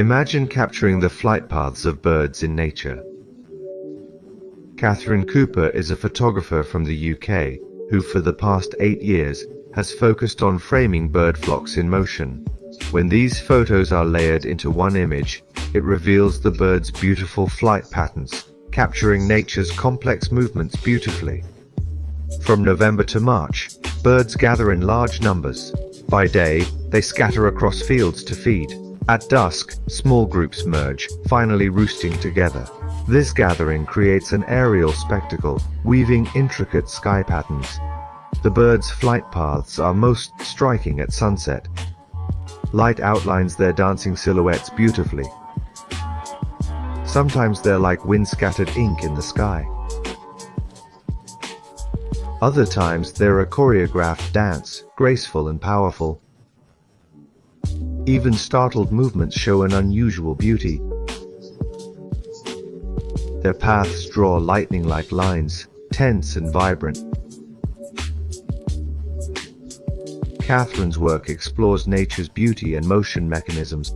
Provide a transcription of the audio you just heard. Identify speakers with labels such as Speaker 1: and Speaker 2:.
Speaker 1: Imagine capturing the flight paths of birds in nature. Kathryn Cooper is a photographer from the UK who for the past 8 years has focused on framing bird flocks in motion. When these photos are layered into one image, it reveals the bird's beautiful flight patterns, capturing nature's complex movements beautifully. From November to March, birds gather in large numbers. By day, they scatter across fields to feed. At dusk, small groups merge, finally roosting together. This gathering creates an aerial spectacle, weaving intricate sky patterns. The birds' flight paths are most striking at sunset. Light outlines their dancing silhouettes beautifully. Sometimes they're like wind-scattered ink in the sky. Other times they're a choreographed dance, graceful and powerful. Even startled movements show an unusual beauty. Their paths draw lightning-like lines, tense and vibrant. Kathryn's work explores nature's beauty and motion mechanisms.